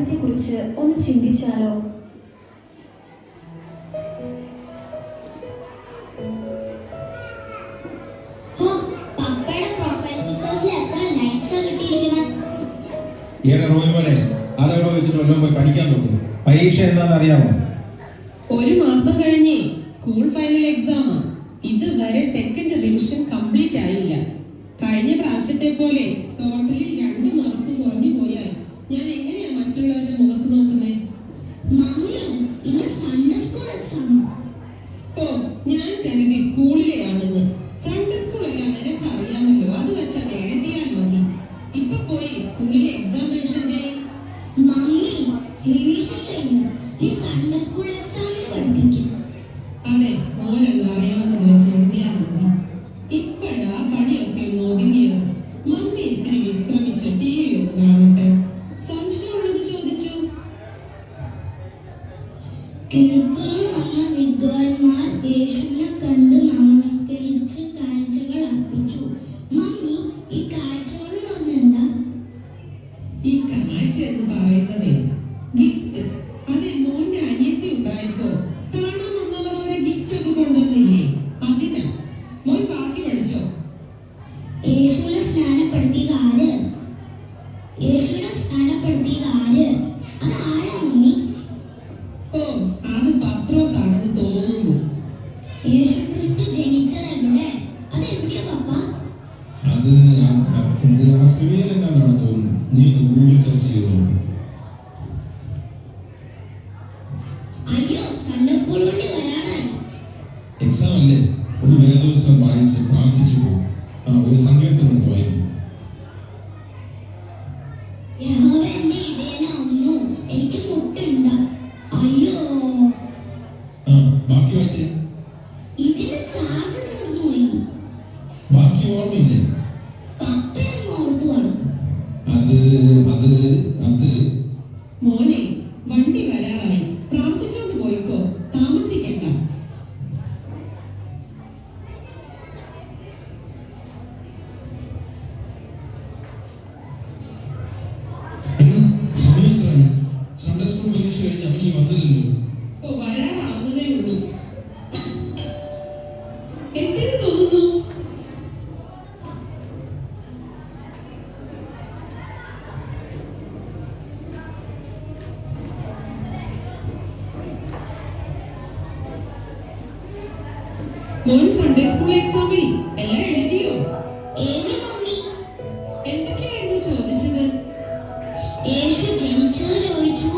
പഠനത്തെക്കുറിച്ച് ഒന്ന് ചിന്തിച്ചാലോ? അതവിടെ വെച്ചിട്ട് വല്ലതും പോയി പഠിക്കാൻ നോക്കും. പരീക്ഷ എന്താണെന്ന് അറിയാമോ? ഒരു മാസം കഴിഞ്ഞ് സ്കൂൾ ഫൈനൽ എക്സാം. ഇതുവരെ സെക്കൻഡ് റിവിഷൻ കംപ്ലീറ്റ് ആയില്ല. കഴിഞ്ഞ പ്രാവശ്യത്തെ പോലെ ടോട്ടലിൽ 2 മാർക്ക് കുറഞ്ഞു പോയാൽ ഞാൻ എങ്ങനെയാ മറ്റുള്ളവരുടെ മുഖത്ത് നോക്കുന്നേ? ഓ, ഞാൻ കരുതി സ്കൂളിലെയാണെന്ന്. സൺഡേ സ്കൂളെല്ലാം നിനക്ക് അറിയാമല്ലോ, അത് വെച്ചാൽ എഴുതിയാൽ മതി. ഇപ്പൊ പോയി സ്കൂളിലെ എക്സാം റിവിഷൻ ചെയ്യും. അതെ, മോനങ്ങ് അറിയാവുന്നത് വെച്ച് എഴുതിയാൽ മതി. ഇപ്പോഴാ പണിയൊക്കെ ഒന്ന് ഒതുങ്ങിയത്. മമ്മി ഇത്തിരി വിശ്രമിച്ച് TV ഒന്ന് കാണട്ടെ. സംശയമുള്ളത് ചോദിച്ചു. വിദ്വാൻമാർ യേശുവിനെ കണ്ട് നമസ്കരിച്ച് കാഴ്ചകൾ അർപ്പിച്ചു. മമ്മി, ഈ കാഴ്ചകൾ എന്ന് പറഞ്ഞെന്താ? ഈ കാഴ്ച എന്ന് പറയുന്നത് ഗിഫ്റ്റ്. അതെ, മോന്റെ അനിയത്തി ഉണ്ടായപ്പോ കാണാൻ വന്നവർ ഒരു ഗിഫ്റ്റ് ഒക്കെ കൊണ്ടുവന്നില്ലേ, അതിനാ. മോൻ ബാക്കി പഠിച്ചോ? യേശുവിനെ സ്നാനപ്പെടുത്തിയത് ആര്? അത് ആരാ മമ്മി? ഓ, അത് പത്രോസ് ആണെന്ന് തോന്നുന്നു. യേശു ക്രിസ്തു ജനിച്ചത് എവിടെ? അത് എവിടെയാ പപ്പ? അത് സിറിയയിലെങ്ങാണ്ടാണ് തോന്നുന്നു. നീ ഗൂഗിൾ സെർച്ച് ചെയ്തു നോക്ക്. അയ്യോ, സൺഡേ സ്കൂൾ വണ്ടി വരാനായി. എക്സാം അല്ലേ, ഒന്ന് വേദപുസ്തകം വായിച്ച് പ്രാർത്ഥിച്ചു പോകും. ഒരു സങ്കീർത്തനം എടുത്ത് വായിക്കും. യഹോവ എന്റെ ഇടയനാവുന്നു, എനിക്ക് മുട്ടുണ്ട്. അയ്യോ, ബാക്കി വായിച്ചേ. ഇതിന് ചാർജ് തീർന്നു പോയി. ബാക്കി ഓർമ്മയില്ലേ? പപ്പയൊന്ന് ഓർത്തു വേണം. അത് മോനെ, വണ്ടി വരാറായി. പ്രാർത്ഥിച്ചോണ്ട് പോയിക്കോ, താമസിക്കണ്ട. സമയത്തായി. സൺഡേ സ്കൂൾ പരീക്ഷ കഴിഞ്ഞ് അവൻ ഈ വന്നില്ലല്ലോ. ഓ, വരാറാവുന്നതേ ഉള്ളൂ. എന്തിനു തോന്നുന്നു? മോൻ സൺഡേ സ്കൂൾ എക്സാമിൽ എല്ലാം എഴുതിയോ? ഏത് മമ്മി? എന്തൊക്കെയായിരുന്നു ചോദിച്ചത്? യേശു ജനിച്ചത് ചോദിച്ചു,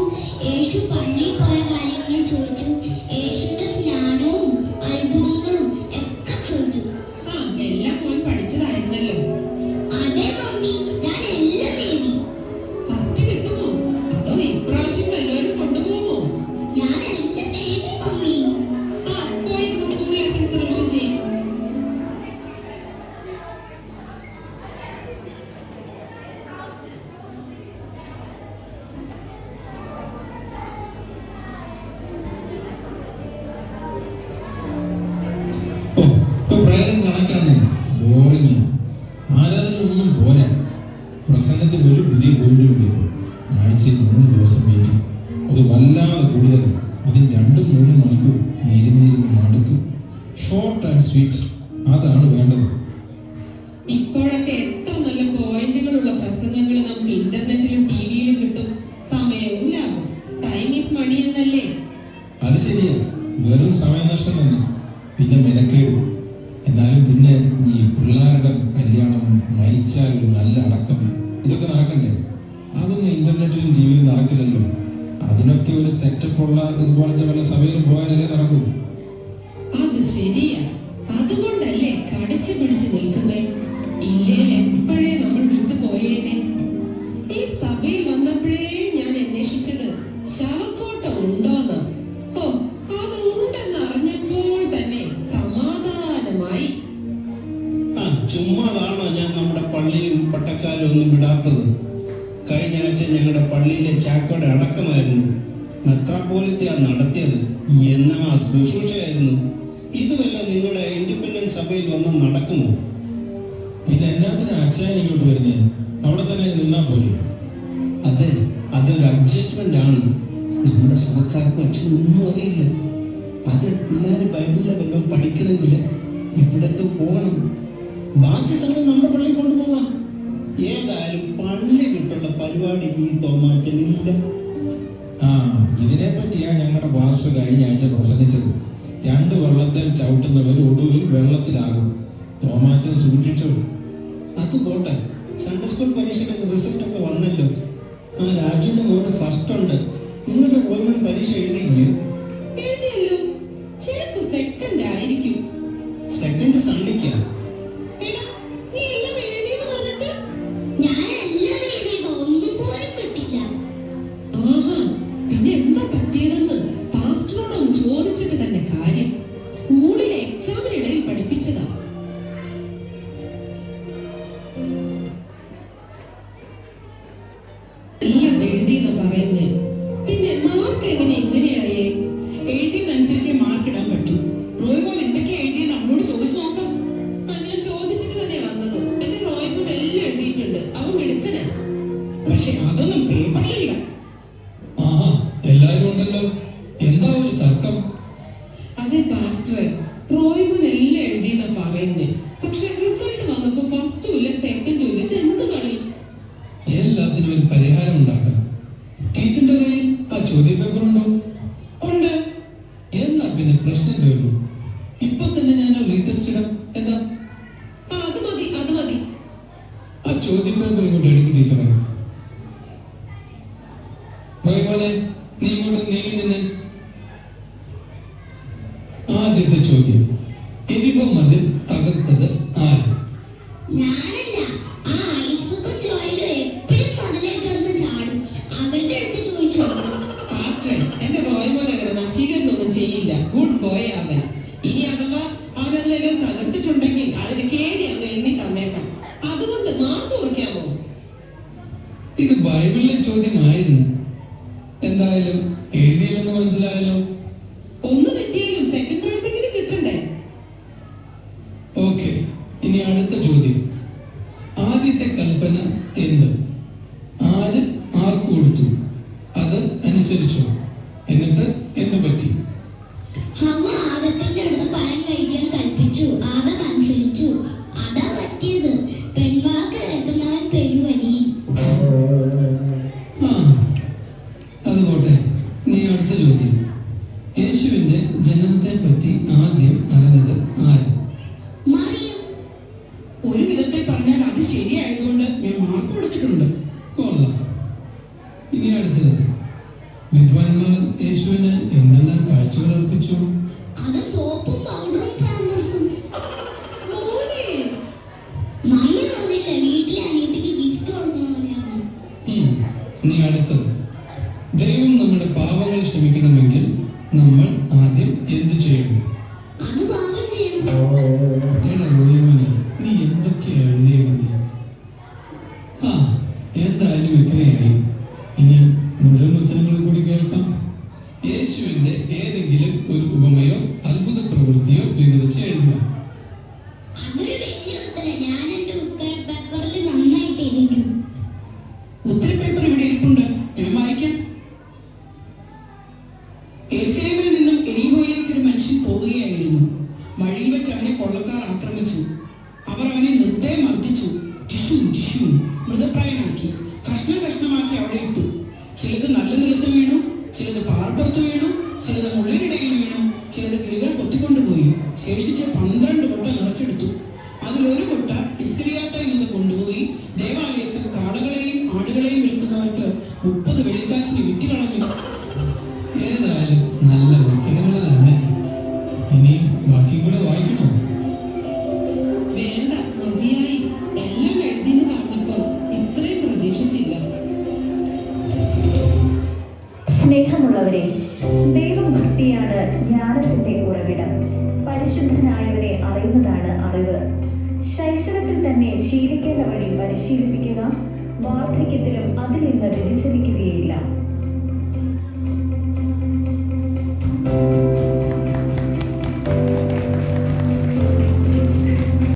യേശു പള്ളിയിൽ പോയ കാര്യങ്ങൾ ചോദിച്ചു, യേശുവിന്റെ സ്നാനവും അത്ഭുതങ്ങളും ഒക്കെ ചോദിച്ചു. എല്ലാം മോൻ പഠിച്ചതായിരുന്നല്ലോ. അതെ മമ്മി, ഞാൻ എല്ലാം എഴുതി. ഫസ്റ്റ് കിട്ടുമോ അതോ ഇപ്രാവശ്യം വല്ലവരും കൊണ്ടുപോകുമോ? ഞാൻ എല്ലാം എഴുതി മമ്മി. പോയിരുന്നു സ്കൂൾ ലെസൺസ് റിവിഷൻ ചെയ്യും. പ്രേരം കണക്കാണ്. ബോറിങ്. ആരാധന ഒന്നും പോരാ. പ്രസംഗത്തിൽ ഒരു പുതിയ പോയിന്റുണ്ട്. ആഴ്ചയിൽ 3 ദിവസം മീറ്റിംഗ്. അത് വല്ലാതെ കൂടുതലാണ്. അതിന് 2-3 മണിക്കൂർ ഇരുന്നിരുന്ന് മടുക്കും. ഷോർട്ട് ആൻഡ് സ്വീറ്റ്, അതാണ് വേണ്ടത്. ഇപ്പോഴൊക്കെ എത്ര നല്ല പോയിന്റുകളുള്ള പ്രസംഗങ്ങൾ നമുക്ക് ഇന്റർനെറ്റിലും ടിവിയിലും കിട്ടും. സമയവും ലാഭം. ടൈം ഈസ് മണി എന്നല്ലേ? അത് ശരിയാ, വെറും സമയനഷ്ടം തന്നെ. പിന്നെ മെനക്കേടും. എന്നാലും പിന്നെ ഈ പിള്ളേരുടെ കല്യാണം, മരിച്ചാൽ ഒരു നല്ല അടക്കം, ഇതൊക്കെ നടക്കണ്ടേ? അതൊന്നും ഇന്റർനെറ്റിലും ടിവിയിലും നടക്കില്ലല്ലോ. അതിനൊക്കെ ഒരു സെറ്റപ്പ് ഉള്ള ഇതുപോലത്തെ വല്ല സഭയിലും പോയാലല്ലേ നടക്കൂ. അത് ശരിയാ. അതുകൊണ്ടല്ലേ കടിച്ചു പിടിച്ച് നിൽക്കുന്നേ. ഇല്ലേൽ എപ്പോഴേ നമ്മൾ വിട്ടുപോയേനെ. ഈ സഭയിൽ വന്നപ്പോഴേ ഞാൻ അന്വേഷിച്ചത് ശവക്കോട്ട ഉണ്ടോന്ന്. ഓ, അത് ഉണ്ടെന്ന് അറിഞ്ഞപ്പോൾ തന്നെ സമാധാനമായി. ചുമ്മാതാണോ ഞാൻ നമ്മുടെ പള്ളിയും പട്ടക്കാരും ഒന്നും വിടാത്തത്? കഴിഞ്ഞ ആഴ്ച ഞങ്ങളുടെ പള്ളിയിലെ ചാക്കോടെ അടക്കമായിരുന്നു. മെത്രാപ്പോലിത്തയാ നടത്തിയത്. എന്നാ ശുശ്രൂഷയായിരുന്നു. ഇതുവല്ല നിങ്ങളുടെ ഇൻഡിപെൻഡന്റ് സഭയിൽ വന്ന് നടക്കുമോ? പിന്നെ എന്നാത്തിന് അച്ഛൻ ഇങ്ങോട്ട് വരുന്നേ? അവിടെ തന്നെ നിന്നാ പോലും. അതെ, അതൊരു അഡ്ജസ്റ്റ്മെന്റ് ആണ്. നമ്മുടെ സഭക്കാർക്കും അച്ഛനും ഒന്നും അറിയില്ല. അത് പിള്ളേർ ബൈബിളിലെ വല്ലതും പഠിക്കണമെങ്കിൽ ഇവിടൊക്കെ പോകണം. ബാക്കി സമയം നമ്മുടെ പള്ളിയിൽ കൊണ്ടുപോകാം. ഏതായാലും പള്ളി വിട്ടുള്ള പരിപാടി ഈ തോമാച്ചനില്ല. ഇതിനെ പറ്റിയാ ഞങ്ങളുടെ പാസ്റ്റർ കഴിഞ്ഞ ആഴ്ച പ്രസംഗിച്ചത്. 2 വെള്ളത്തിൽ ചവിട്ടുന്നവർ ഒടുവിൽ വെള്ളത്തിലാകും. തോമാച്ചൻ സൂക്ഷിച്ചോ. അത് പോട്ടെ, സൺഡേ സ്കൂൾ പരീക്ഷയുടെ റിസൾട്ട് ഒക്കെ വന്നല്ലോ. ആ രാജുവിന്റെ മോന് ഫസ്റ്റ് ഉണ്ട്. നിങ്ങളുടെ റോയ്മൻ പരീക്ഷ എഴുതിയില്ലയോ? എഴുതിയല്ലോ. ചിലപ്പോ സെക്കൻഡ് ആയിരിക്കും. സെക്കൻഡ് സൺഡേക്കാ. എടാ, നീ എല്ലാം എഴുതിയെന്ന് പറഞ്ഞിട്ട്? ഞാനെല്ലാം എഴുതിയത് ഒന്നും പോലും കിട്ടില്ല. ആഹാ, പിന്നെ എന്താ പറ്റിയതെന്ന് പാസ്റ്ററോടൊന്ന് ചോദിച്ചിട്ട് തന്നെ കാര്യം. സ്കൂളിലെ എക്സാമിനിടയിൽ പഠിപ്പിച്ചതാ. എല്ലാം എഴുതിയെന്ന് പറയുന്നേ. പിന്നെ മാർക്ക് എങ്ങനെ ഇങ്ങനെയായേ? എഴുതിയതനുസരിച്ചേ മാർക്ക് ഇടാൻ പറ്റൂ. റോയ്മോൻ എന്തൊക്കെയാ എഴുതിയെന്ന് അവനോട് ചോദിച്ചു നോക്കാം. ഞാൻ ചോദിച്ചിട്ട് തന്നെ വന്നത്. എന്റെ റോയ്മോൻ എല്ലാം എഴുതിയിട്ടുണ്ട്. അവൻ മിടുക്കനാ. പക്ഷെ അതൊന്നും പേപ്പറിലില്ല. എല്ലാരും ഉണ്ടല്ലോ. എന്താ ഒരു തർക്കം? അതെ പാസ്റ്ററെ, റോയ്മോൻ എല്ലാം എഴുതിയെന്നാ പറയുന്നേ. പക്ഷെ റിസൾട്ട് വന്നപ്പോ ഫസ്റ്റും ഇല്ല സെക്കൻഡും ഇല്ല. ഇത് എന്ത് കളി? എല്ലാത്തിനും ഒരു പരിഹാരം ഉണ്ടാക്കാം. ടീച്ചറിന്റെ കയ്യിൽ ആ ചോദ്യ പേപ്പർ ഉണ്ടോ? ഉണ്ട്. എന്നാ പിന്നെ പ്രശ്നം തീർന്നു. ഇപ്പൊ തന്നെ ഞാൻ റീടെസ്റ്റ് ഇടാം. എന്താ? അത് മതി, അത് മതി. ആ ചോദ്യ പേപ്പർ ഇങ്ങോട്ട് എടുക്കും ടീച്ചറെ. റോയ്മോനെ, നീ ഇങ്ങോട്ട് നീങ്ങി നിന്ന്. ആദ്യത്തെ ചോദ്യം, എരിവോ മതിൽ തകർത്തത് ആര്? ഞാനല്ല. ആ ഐസക്കും ജോയിലും എപ്പോഴും മതിലേ കിടന്ന് ചാടും. അവരുടെ അടുത്ത് ചോദിച്ചു. പാസ്റ്ററെ, എന്റെ റോയ്മോൻ അങ്ങനെ നശീകരണമൊന്നും ചെയ്യില്ല. ഗുഡ് ബോയ് അവൻ. ഇനി അഥവാ അവനത് വല്ലതും തകർത്തിട്ടുണ്ടെങ്കിൽ അതിന് കേടി അങ്ങ് എണ്ണി തന്നേക്കാം. അതുകൊണ്ട് മാർക്ക് കുറയ്ക്കാമോ? ഇത് ബൈബിളിലെ ചോദ്യമായിരുന്നു. എന്തായാലും എഴുതിയില്ലെന്ന് മനസ്സിലായല്ലോ. ഒന്ന് തെറ്റിയാലും സെക്കൻഡ് പ്രൈസ് എങ്കിലും കിട്ടണ്ടേ? ഓക്കെ, ഇനി അടുത്ത ചോദ്യം. ആദ്യത്തെ കൽപ്പന എന്ത്? ആര് ആർക്ക് കൊടുത്തു? അത് അനുസരിച്ചോ? എന്നിട്ട് എന്ത് പറ്റി? ഹവ്വ ആദത്തിന്റെ അടുത്ത് പഴം കഴിക്കാൻ കൽപ്പിച്ചു. ആദം അനുസരിച്ചു. അതാ പറ്റിയത്. പെൺവാക്ക് കേൾക്കുന്നവൻ പെരുവലിയും. അതുപോട്ടെ, നീ അടുത്ത ചോദ്യം. യേശുവിന്റെ ജനനത്തെ പറ്റി ആദ്യം അറിഞ്ഞത് ആര്? മറിയം. ഒരു വിധത്തിൽ പറഞ്ഞാൽ അത് ശരിയായതുകൊണ്ട് ഞാൻ മാർക്ക് കൊടുത്തിട്ടുണ്ട്. കൊള്ളാം. ഇനി അടുത്തത്. വിദ്വാൻമാർ യേശുവിന് എന്തെല്ലാം കാഴ്ചകൾ അർപ്പിച്ചു? അത് സോപ്പും പൗഡറും പാമ്പേഴ്സും. മോനെ, മമ്മി അറിയില്ല. വീട്ടിലെ അനിയത്തിക്ക് ഗിഫ്റ്റ് കൊടുക്കണമെന്ന്. നീ അടുത്തത്. ദൈവം നമ്മുടെ പാപങ്ങൾ ക്ഷമിക്കണമെങ്കിൽ നമ്മൾ ആദ്യം എന്ത് ചെയ്യണം? അത് പാപം ചെയ്യണം. എടാ റോയ്മോനെ, നീ എന്തൊക്കെയാ എഴുതിയത്? എന്തായാലും ഇത്രയായി. ഇനി മുഴുവൻ ഉത്തരങ്ങൾ കൂടി കേൾക്കാം. യേശുവിന്റെ ഏതെങ്കിലും ഒരു ഉപമയോ അത്ഭുത പ്രവൃത്തിയോ വിവരിച്ച് എഴുതുക. അതൊരു വലിയ ഉത്തരം. ഞാൻ എന്റെ ഉത്തര പേപ്പറിൽ നന്നായിട്ട് എഴുതിക്കും. ഉത്തര പേപ്പർ ഇവിടെ ഇരിപ്പുണ്ട്. ഞാൻ വായിക്കാം. യെരൂശലേമിൽ നിന്നും എരീഹോയിലേക്ക് ഒരു മനുഷ്യൻ പോവുകയായിരുന്നു. വഴിയിൽ വെച്ച് അവനെ കൊള്ളക്കാർ ആക്രമിച്ചു. അവർ അവനെ നിർദ്ദയം മർദ്ദിച്ചു. ടിഷ്യും മൃതപ്രായനാക്കി കഷ്ണം കഷ്ണമാക്കി അവിടെ ഇട്ടു. ചിലത് നല്ല നിലത്ത് വീണു, ചിലത് പാർപ്പുറത്ത് വീണു, ചിലത് മുള്ളിനിടയിൽ വീണു, ചിലത് കിളികൾ കൊത്തിക്കൊണ്ടുപോയി. ശേഷിച്ച് 12 കൊട്ട നിറച്ചെടുത്തു. അതിലൊരു കൊട്ട ഇസ്കറിയാത്ത യൂദ കൊണ്ടുപോയി ദേവാലയത്തിൽ കാളകളെയും ആടുകളെയും വിൽക്കുന്നവർക്ക് 30 വെള്ളിക്കാശിന് വിറ്റ് കളഞ്ഞു. ഏതായാലും നല്ല ഉത്തരങ്ങൾ തന്നെ. ഇനി ബാക്കി കൂടെ വായിക്കണോ? വേണ്ട, മതിയായി. എല്ലാം എഴുതിന്ന് പറഞ്ഞപ്പോ ഇത്രയും പ്രതീക്ഷിച്ചില്ല. സ്നേഹമുള്ളവരെ, ദൈവഭക്തിയാണ് ജ്ഞാനത്തിന്റെ ഉറവിടം. പരിശുദ്ധനായവരെ അറിയുന്നതാണ് അറിവ്. ശൈശവത്തിൽ തന്നെ ശീലിക്കേണ്ട വഴി പരിശീലിപ്പിക്കുക. വാർദ്ധക്യത്തിലും അതിൽ നിന്ന് വ്യതിചലിക്കുകയില്ല.